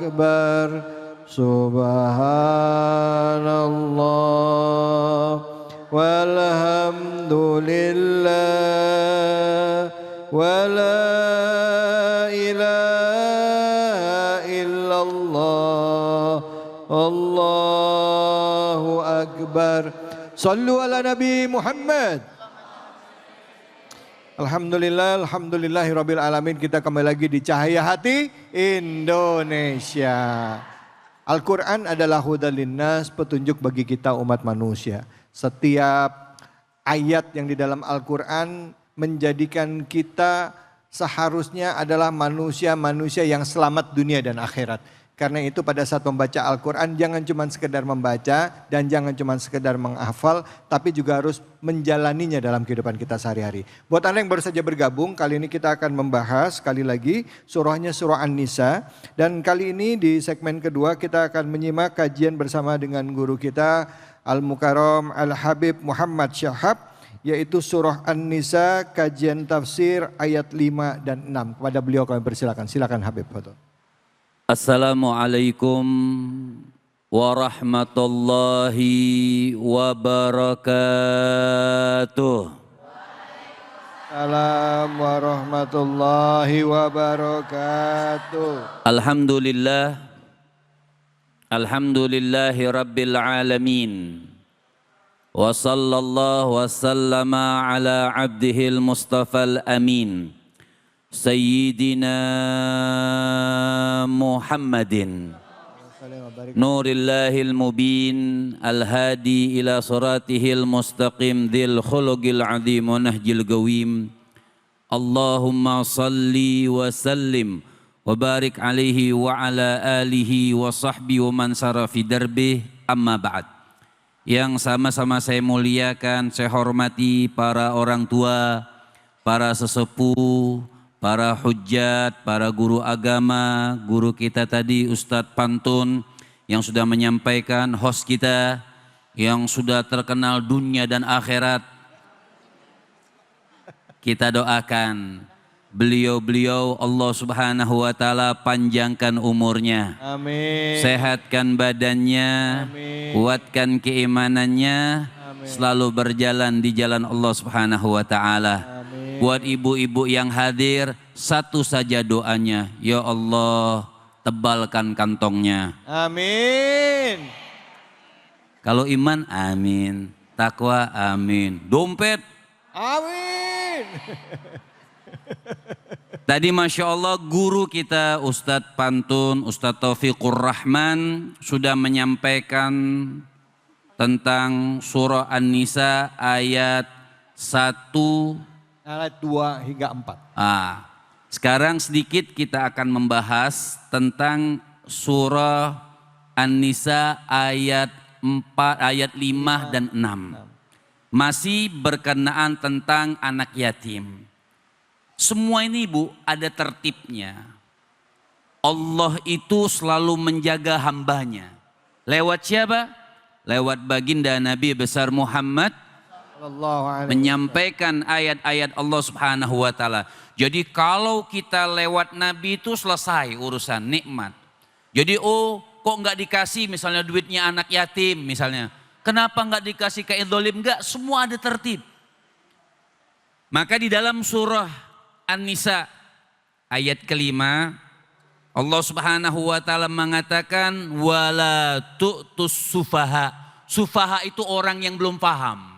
akbar. Subhanallah walhamdulillah wala ilaha illallah. Allahu akbar. Sallu ala Nabi Muhammad. Alhamdulillah, alhamdulillahirabbil alamin. Kita kembali lagi di Cahaya Hati Indonesia. Al-Quran adalah hudan linnas, petunjuk bagi kita umat manusia. Setiap ayat yang di dalam Al-Quran menjadikan kita seharusnya adalah manusia-manusia yang selamat dunia dan akhirat. Karena itu pada saat membaca Al-Quran jangan cuma sekedar membaca dan jangan cuma sekedar menghafal, tapi juga harus menjalaninya dalam kehidupan kita sehari-hari. Buat Anda yang baru saja bergabung, kali ini kita akan membahas sekali lagi surahnya surah An-Nisa. Dan kali ini di segmen kedua kita akan menyimak kajian bersama dengan guru kita Al-Mukarram Al-Habib Muhammad Syahab, yaitu surah An-Nisa kajian tafsir ayat 5 dan 6. Kepada beliau kami persilakan. Silakan Habib. Assalamualaikum warahmatullahi wabarakatuh. Assalamualaikum warahmatullahi wabarakatuh. Alhamdulillah. Alhamdulillahi rabbil alamin. Wa sallallahu wa sallama ala abdihil mustafal amin. Sayyidina Muhammadin Nurillahil mubin al-hadi ila suratihil mustaqim dhil khuluqil azim wa nahjil gawim. Allahumma salli wa sallim wa barik alaihi wa ala alihi wa sahbihi wa man sara fi darbih, amma ba'd. Yang sama-sama saya muliakan, saya hormati para orang tua, para sesepuh, para hujjat, para guru agama, guru kita tadi Ustadz Pantun yang sudah menyampaikan, host kita yang sudah terkenal dunia dan akhirat. Kita doakan beliau-beliau Allah Subhanahu wa taala panjangkan umurnya. Amin. Sehatkan badannya, amin. Kuatkan keimanannya, amin. Selalu berjalan di jalan Allah Subhanahu wa taala. Buat ibu-ibu yang hadir, satu saja doanya, ya Allah tebalkan kantongnya. Amin. Kalau iman, amin. Takwa, amin. Dompet, amin. Tadi Masya Allah guru kita Ustadz Pantun, Ustadz Taufikur Rahman sudah menyampaikan tentang surah An-Nisa ayat 1, ayat 2 hingga 4. Sekarang sedikit kita akan membahas tentang surah An-Nisa ayat 4, ayat 5 dan 6. Masih berkenaan tentang anak yatim. Semua ini Bu ada tertibnya. Allah itu selalu menjaga hambanya. Lewat siapa? Lewat baginda Nabi besar Muhammad menyampaikan ayat-ayat Allah Subhanahu wa taala. Jadi kalau kita lewat Nabi itu selesai urusan nikmat. Jadi kok nggak dikasih misalnya duitnya anak yatim misalnya. Kenapa nggak dikasih ke idzolim? Nggak, semua ada tertib. Maka di dalam surah An-Nisa ayat kelima Allah Subhanahu wa taala mengatakan wala tu'tus sufaha. Sufaha itu orang yang belum paham.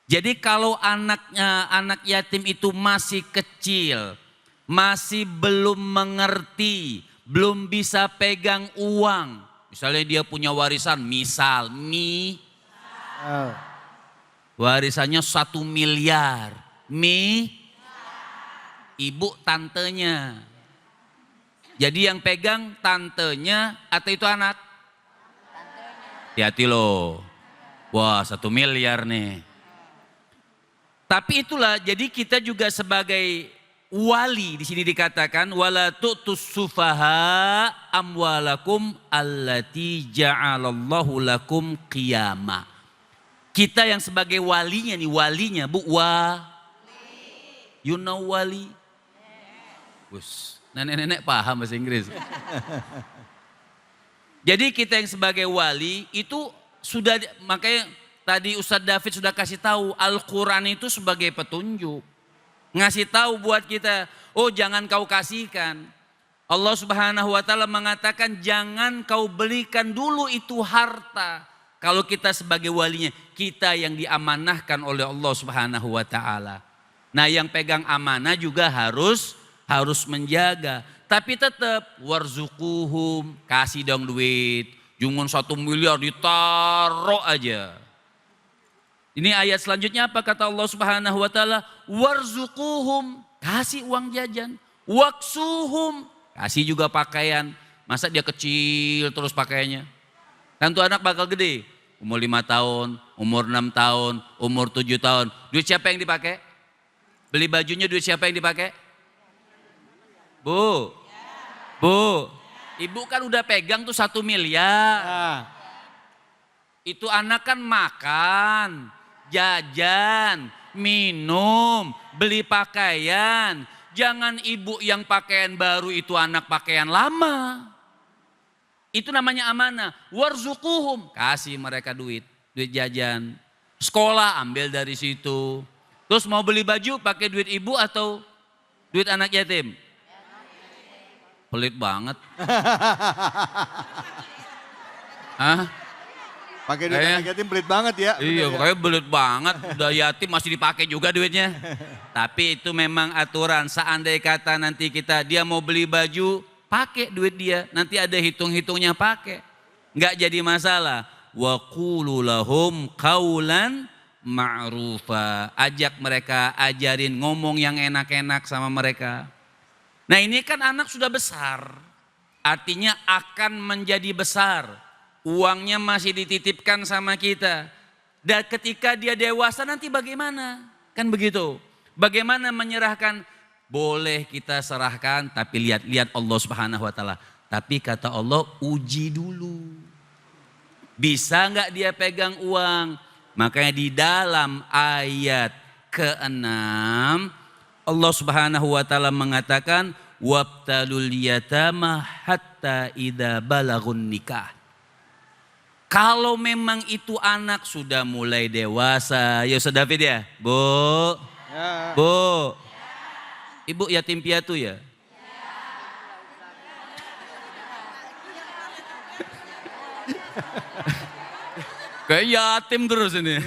Jadi kalau anak yatim itu masih kecil, masih belum mengerti, belum bisa pegang uang. Misalnya dia punya warisan, misal warisannya 1 miliar. Ibu tantenya. Jadi yang pegang tantenya atau itu anak? Hati-hati loh. Wah 1 miliar nih. Tapi itulah, jadi kita juga sebagai wali di sini dikatakan wala tu'tus sufaha amwalakum allati ja'alallahu lakum qiyama. Kita yang sebagai walinya nih, walinya Bu, you know wali? Nenek-nenek paham bahasa Inggris. Jadi kita yang sebagai wali itu sudah, makanya tadi Ustadz David sudah kasih tahu Al-Quran itu sebagai petunjuk. Ngasih tahu buat kita, oh jangan kau kasihkan. Allah Subhanahu wa taala mengatakan jangan kau belikan dulu itu harta. Kalau kita sebagai walinya, kita yang diamanahkan oleh Allah Subhanahu wa taala. Nah, yang pegang amanah juga harus menjaga. Tapi tetap warzuquhum, kasih dong duit. Jangan 1 miliar ditaruh aja. Ini ayat selanjutnya apa kata Allah Subhanahu wa taala? Warzuquhum, kasih uang jajan. Waksuhum, kasih juga pakaian. Masa dia kecil terus pakaiannya? Kan tuh anak bakal gede. Umur 5 tahun, umur 6 tahun, umur 7 tahun. Duit siapa yang dipakai? Beli bajunya duit siapa yang dipakai? Bu, ibu kan udah pegang tuh 1 miliar. Nah, Itu anak kan makan, jajan, minum, beli pakaian. Jangan ibu yang pakaian baru itu anak pakaian lama. Itu namanya amanah. Warzuquhum, kasih mereka duit jajan. Sekolah ambil dari situ. Terus mau beli baju pakai duit ibu atau duit anak yatim? Pelit banget. Hah? pakai duit anak yatim pelit banget ya. Iya, pokoknya belut banget. Udah yatim masih dipakai juga duitnya. Tapi itu memang aturan. Seandainya kata nanti dia mau beli baju, pakai duit dia. Nanti ada hitung-hitungnya pakai. Nggak jadi masalah. Wa qulu lahum qaulan ma'rufa. Ajak mereka, ajarin ngomong yang enak-enak sama mereka. Nah, ini kan anak sudah besar. Artinya akan menjadi besar. Uangnya masih dititipkan sama kita. Dan ketika dia dewasa nanti bagaimana? Kan begitu. Bagaimana menyerahkan? Boleh kita serahkan, tapi lihat Allah Subhanahu wa taala. Tapi kata Allah, uji dulu. Bisa enggak dia pegang uang? Makanya di dalam ayat ke-6 Allah Subhanahu wa taala mengatakan wabtalul yatama hatta idza balagun nikah. Kalau memang itu anak sudah mulai dewasa, ya Ustaz David ya, Bu. Ya. Bu. Ibu yatim piatu ya? Kayak yatim terus ini.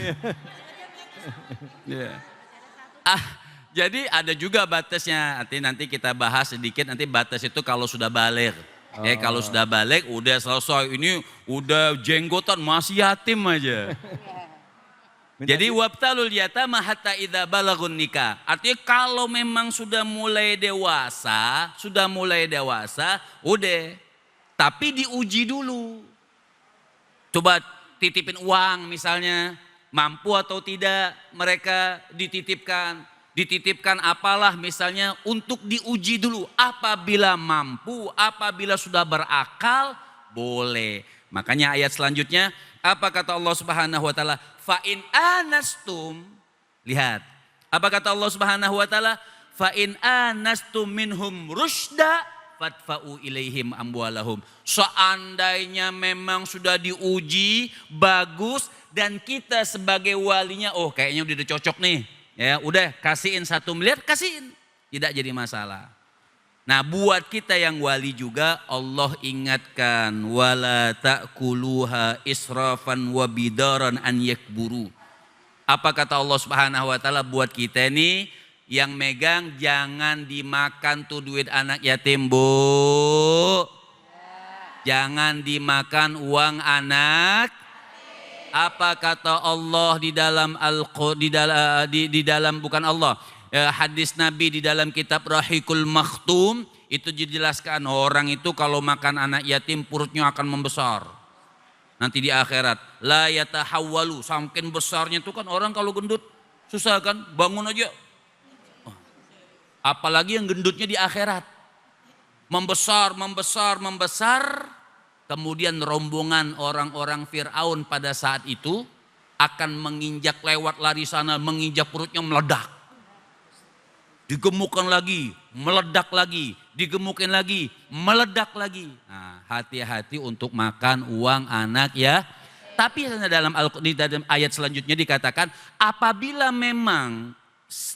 Ya. Jadi ada juga batasnya. Nanti kita bahas sedikit. Nanti batas itu kalau sudah balik. Kalau sudah balik udah selesai. Ini udah jenggotan masih yatim aja. Jadi wabtalul yatama hatta idza balagun nikah. Artinya kalau memang sudah mulai dewasa, udah. Tapi diuji dulu. Coba titipin uang misalnya, mampu atau tidak mereka dititipkan. Dititipkan apalah misalnya untuk diuji dulu. Apabila mampu, apabila sudah berakal, boleh. Makanya ayat selanjutnya, apa kata Allah Subhanahu wa taala? Fa in anastum, lihat. Apa kata Allah Subhanahu wa taala? Fa in anastum minhum rusyda fadfa'u ilaihim amwalahum. Seandainya memang sudah diuji bagus dan kita sebagai walinya, oh kayaknya udah cocok nih. Ya udah kasihin 1 miliar, kasihin. Tidak jadi masalah. Nah buat kita yang wali juga Allah ingatkan. Wala ta'kuluha israfan wa bidaran an yakburu. Apa kata Allah Subhanahu wa taala buat kita ini yang megang, jangan dimakan tuh duit anak yatim, Bu. Jangan dimakan uang anak. Apa kata Allah di dalam bukan Allah, hadis Nabi di dalam kitab Rahikul Makhtum itu dijelaskan orang itu kalau makan anak yatim perutnya akan membesar. Nanti di akhirat la yatahawwalu, saking besarnya itu kan orang kalau gendut susah kan bangun aja. Apalagi yang gendutnya di akhirat. Membesar. Kemudian rombongan orang-orang Fir'aun pada saat itu akan menginjak lewat lari sana, menginjak perutnya meledak. digemukkan lagi, meledak lagi, digemukkan lagi, meledak lagi. Nah, hati-hati untuk makan uang anak ya. Tapi di dalam ayat selanjutnya dikatakan apabila memang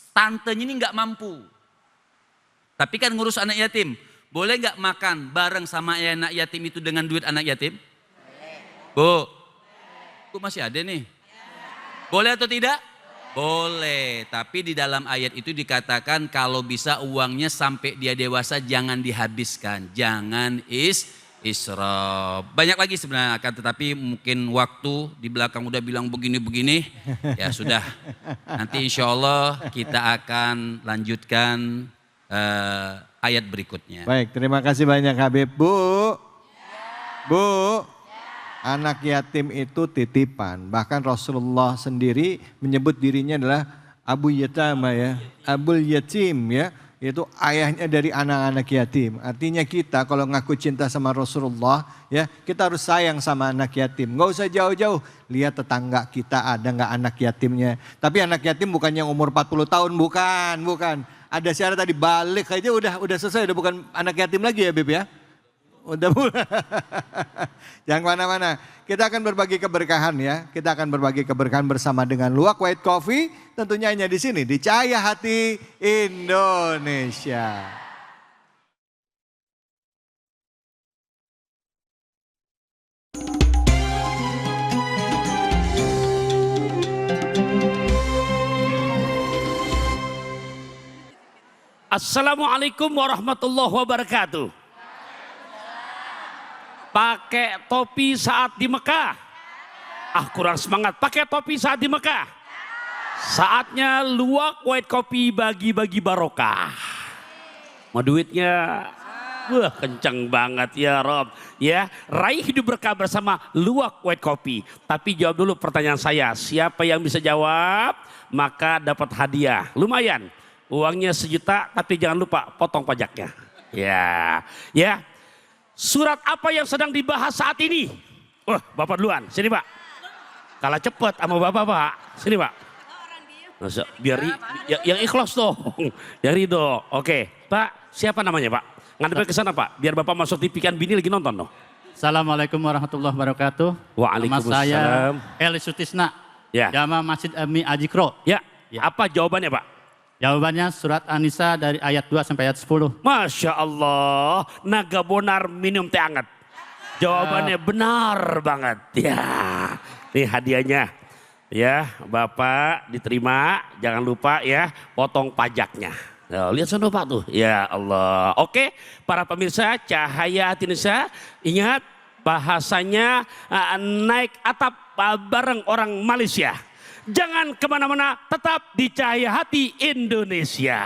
tantenya ini nggak mampu. Tapi kan ngurus anak yatim, boleh nggak makan bareng sama anak yatim itu dengan duit anak yatim? Bu, masih ada nih. Boleh atau tidak? Boleh, tapi di dalam ayat itu dikatakan kalau bisa uangnya sampai dia dewasa jangan dihabiskan, jangan israf. Banyak lagi sebenarnya akan tetapi mungkin waktu di belakang udah bilang begini-begini, ya sudah. Nanti insya Allah kita akan lanjutkan ayat berikutnya. Baik, terima kasih banyak Habib. Bu, anak yatim itu titipan. Bahkan Rasulullah sendiri menyebut dirinya adalah Abu Yatama ya, Abul Yatim ya. Itu ayahnya dari anak-anak yatim. Artinya kita kalau ngaku cinta sama Rasulullah ya, kita harus sayang sama anak yatim. Nggak usah jauh-jauh, lihat tetangga kita ada nggak anak yatimnya. Tapi anak yatim bukan yang umur 40 tahun, bukan. Ada syarat tadi balik aja udah selesai, udah bukan anak yatim lagi ya Bib ya. Udah jangan kemana-mana. Kita akan berbagi keberkahan ya. Kita akan berbagi keberkahan bersama dengan Luwak White Coffee. Tentunya hanya di sini di Cahaya Hati Indonesia. Assalamualaikum warahmatullahi wabarakatuh. Pakai topi saat di Mekah. Kurang semangat. Pakai topi saat di Mekah. Saatnya Luwak White Coffee bagi-bagi barokah. Mau duitnya? Wah, kencang banget ya Rob. Ya, raih hidup berkah bersama Luwak White Coffee. Tapi jawab dulu pertanyaan saya. Siapa yang bisa jawab, maka dapat hadiah. Lumayan. Uangnya 1 juta, tapi jangan lupa potong pajaknya. Ya. Surat apa yang sedang dibahas saat ini? Wah, Bapak duluan. Sini Pak. Kalah cepat sama Bapak Pak. Sini Pak. Biar yang ikhlas dong. Ya ridho. Oke. Pak, siapa namanya Pak? Ngadepin ke sana Pak. Biar Bapak masuk TV kan bini lagi nonton dong. Assalamualaikum warahmatullahi wabarakatuh. Waalaikumsalam. Nama saya Eli Sutisna. Ya. Jamaah Masjid Ami Ajikro. Ya. Apa jawabannya Pak? Jawabannya surat An-Nisa dari ayat 2 sampai ayat 10. Masya Allah, naga bonar minum teh hangat. Jawabannya benar banget. Ya, ini hadiahnya. Ya, Bapak diterima. Jangan lupa ya, potong pajaknya. Nah, lihat sana Pak tuh. Ya Allah. Oke, para pemirsa Cahaya Hati Indonesia, ingat bahasanya naik atap bareng orang Malaysia. Jangan kemana-mana, tetap di Cahaya Hati Indonesia.